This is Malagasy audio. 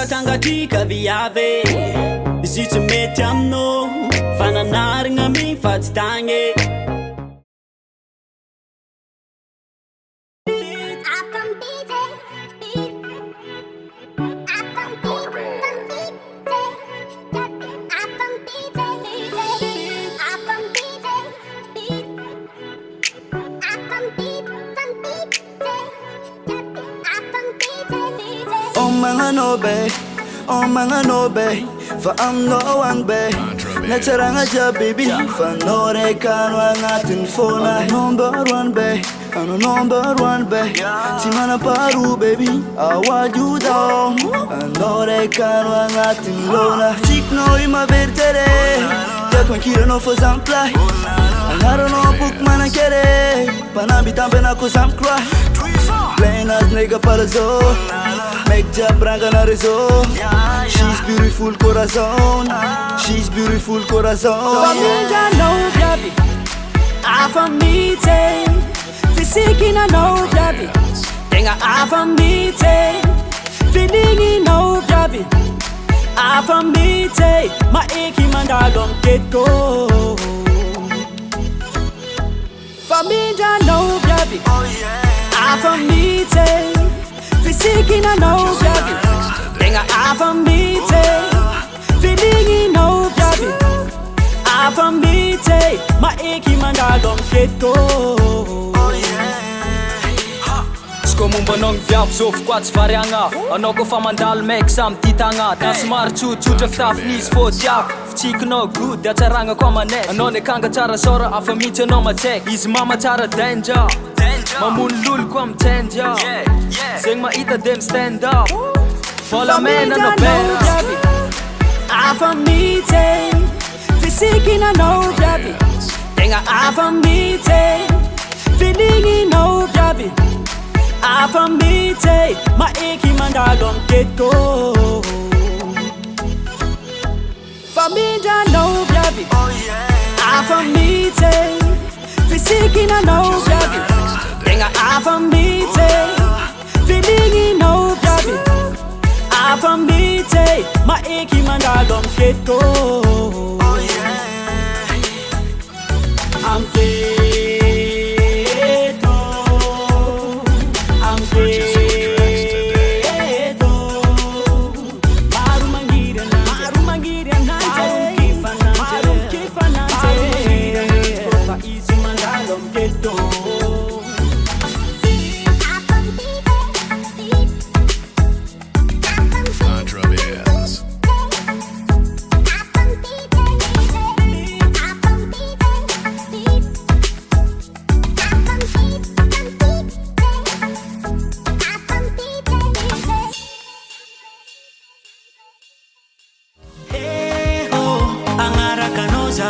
Tanga tika viave Zitsu mety amino Fananarigna mi fa tsy tagny Oh mga no babe, fa I'm no one babe. Nataranga ja baby, fa no rekano angatin phone. Number one babe, ano number one babe. Timana paru baby, I want you down. No rekano angatin lona. Tik no ima vertere, ya tranquilo no for some fly. Anaro no book mana kere, panabi tambe na ko some cry. Plain as nigga para zo. Make job branca na rezo. She's beautiful corazon. She's beautiful corazon. Família não grave a família. Physique na não grave. Tenha a família. Feeling não grave a família. Ma eki mandalom keto. Família não grave a família. Physique na não grave. Tenha a família. Feeling no grave a família. Ma eki mandalom keto. Como banong viap sof quats varianga Ano ko fa mandal mek sam titanga Tas mar chuchutra ftaf nis fotyak Fchik no good ya charanga kwa manek Ano ne kanga chara sora a família no matek Is mama chara danger Mamun lul kwa mtendja Zeng ma ita dem stand up Follow me na no best A família. Physique na no grave. Tenha a família. Feeling no grave a família. Ma eki mandalom keto. Família no grave a família. Physique na no grave. Tenha a família. Feeling no grave a família. Ma eki mandalom keto. I'm keto. I'm keto. Maru mangira nante. Maru kifa nante. Fa isu mandalom keto. Ang arakanosa